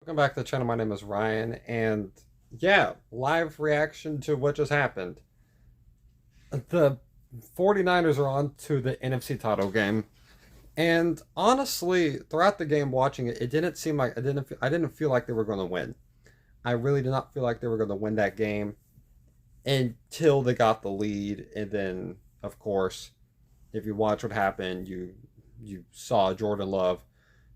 Welcome back to the channel. My name is Ryan, and yeah, live reaction to what just happened. The 49ers are on to the NFC title game, and honestly, throughout the game watching it, it didn't seem like I didn't feel like they were going to win. I really did not feel like they were going to win that game until they got the lead, and then of course, if you watch what happened, you saw Jordan Love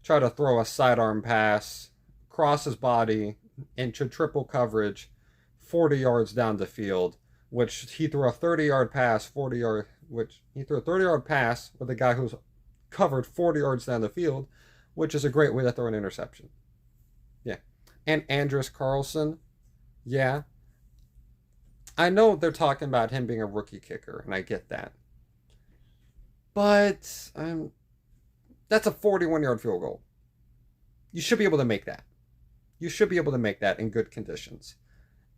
try to throw a sidearm pass, cross his body into triple coverage, 40 yards down the field, which he threw a 30-yard pass, 40-yard, which he threw a 30-yard pass with a guy who's covered 40 yards down the field, which is a great way to throw an interception. Yeah. And Andreas Carlson, yeah. I know they're talking about him being a rookie kicker, and I get that. But that's a 41-yard field goal. You should be able to make that. You should be able to make that in good conditions.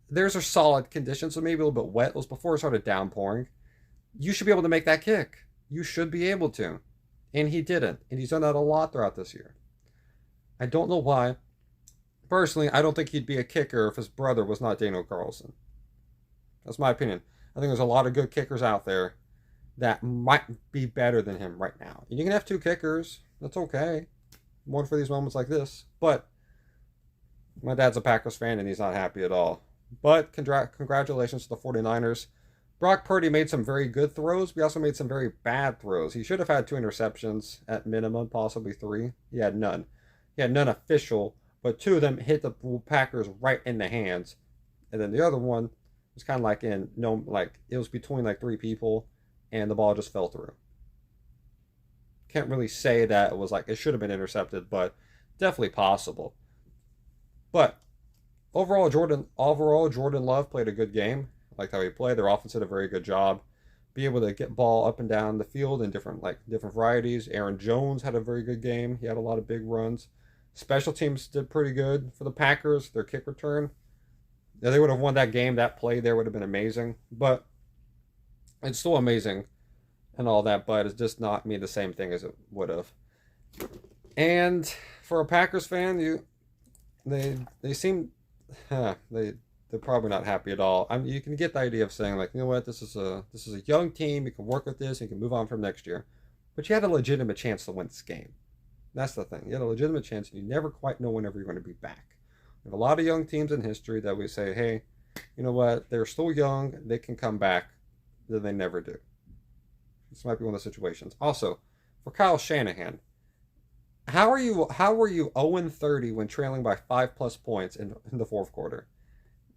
Theirs are solid conditions, so maybe a little bit wet. It was before it started downpouring. You should be able to make that kick. You should be able to. And he didn't. And he's done that a lot throughout this year. I don't know why. Personally, I don't think he'd be a kicker if his brother was not Daniel Carlson. That's my opinion. I think there's a lot of good kickers out there that might be better than him right now. You can have two kickers. That's okay. One for these moments like this. But my dad's a Packers fan and he's not happy at all. But congratulations to the 49ers. Brock Purdy made some very good throws. We also made some very bad throws. He should have had 2 interceptions at minimum, possibly 3. He had none. He had none official, but 2 of them hit the Packers right in the hands. And then the other one was kind of like it was between like 3 people and the ball just fell through. Can't really say that it was like it should have been intercepted, but definitely possible. But Jordan Love played a good game. I liked how he played. Their offense did a very good job. Be able to get ball up and down the field in different varieties. Aaron Jones had a very good game. He had a lot of big runs. Special teams did pretty good for the Packers. Their kick return. Yeah, they would have won that game. That play there would have been amazing. But it's still amazing and all that, but it's just not mean the same thing as it would have. And for a Packers fan, they seem they're probably not happy at all. I mean, you can get the idea of saying like, you know what, this is a young team. You can work with this. You can move on from next year. But you had a legitimate chance to win this game. That's the thing. You had a legitimate chance, and you never quite know whenever you're going to be back. We have a lot of young teams in history that we say, hey, you know what, they're still young. They can come back. Then they never do. This might be one of the situations. Also, for Kyle Shanahan, how were you 0-30 when trailing by 5+ points in the fourth quarter?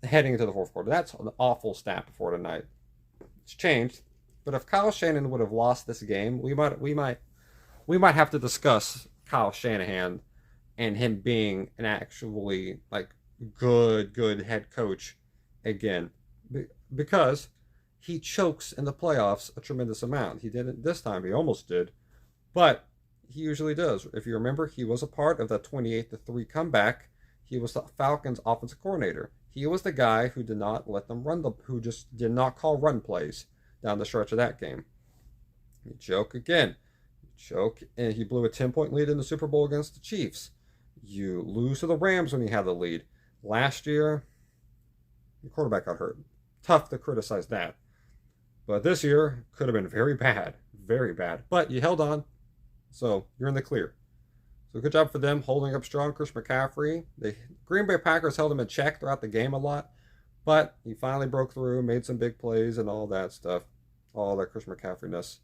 Heading into the fourth quarter. That's an awful stat before tonight. It's changed. But if Kyle Shanahan would have lost this game, we might have to discuss Kyle Shanahan and him being an actually like good head coach again. Because he chokes in the playoffs a tremendous amount. He didn't this time. He almost did. But he usually does. If you remember, he was a part of that 28-3 comeback. He was the Falcons' offensive coordinator. He was the guy who did not let them who just did not call run plays down the stretch of that game. He choke again. Choke, and he blew a 10-point lead in the Super Bowl against the Chiefs. You lose to the Rams when you had the lead. Last year, your quarterback got hurt. Tough to criticize that. But this year could have been very bad. Very bad. But you held on. So you're in the clear. So good job for them holding up strong. Chris McCaffrey. The Green Bay Packers held him in check throughout the game a lot. But he finally broke through, made some big plays and all that stuff. All that Chris McCaffrey-ness.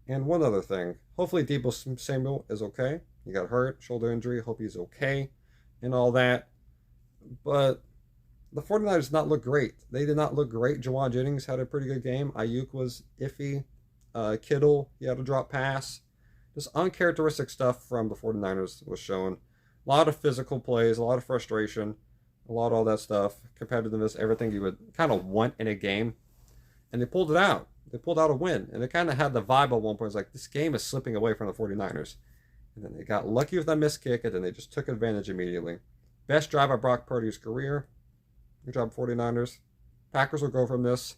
And one other thing. Hopefully Deebo Samuel is okay. He got hurt. Shoulder injury. Hope he's okay. And all that. But the 49ers did not look great. They did not look great. Jawan Jennings had a pretty good game. Ayuk was iffy. Kittle, he had a drop pass. Just uncharacteristic stuff from the 49ers was shown. A lot of physical plays, a lot of frustration, a lot of all that stuff. Competitiveness, everything you would kind of want in a game. And they pulled it out. They pulled out a win. And they kind of had the vibe at one point. It's like, this game is slipping away from the 49ers. And then they got lucky with that missed kick, and then they just took advantage immediately. Best drive of Brock Purdy's career. Good job, 49ers. Packers will go from this.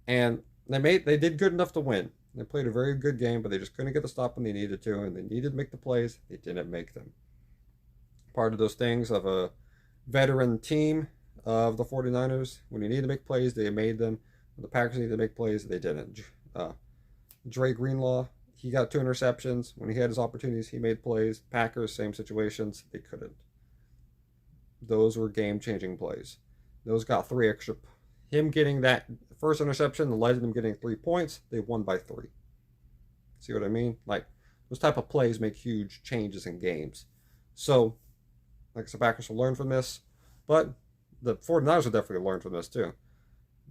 And they did good enough to win. They played a very good game, but they just couldn't get the stop when they needed to, and they needed to make the plays. They didn't make them. Part of those things of a veteran team of the 49ers. When you need to make plays, they made them. When the Packers needed to make plays, they didn't. Dre Greenlaw, he got 2 interceptions. When he had his opportunities, he made plays. Packers, same situations, they couldn't. Those were game-changing plays. Those got 3 extra. Him getting that first interception led to them getting 3 points. They won by 3. See what I mean? Like, those type of plays make huge changes in games. So, like I said, Packers will learn from this. But the 49ers will definitely learn from this too.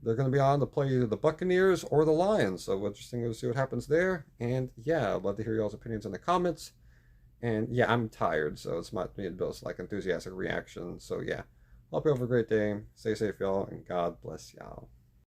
They're going to be on to play either the Buccaneers or the Lions. So interesting to see what happens there. And yeah, I'd love to hear y'all's opinions in the comments. And yeah, I'm tired, so it's not me to build like enthusiastic reaction. So yeah, hope you have a great day. Stay safe, y'all, and God bless y'all.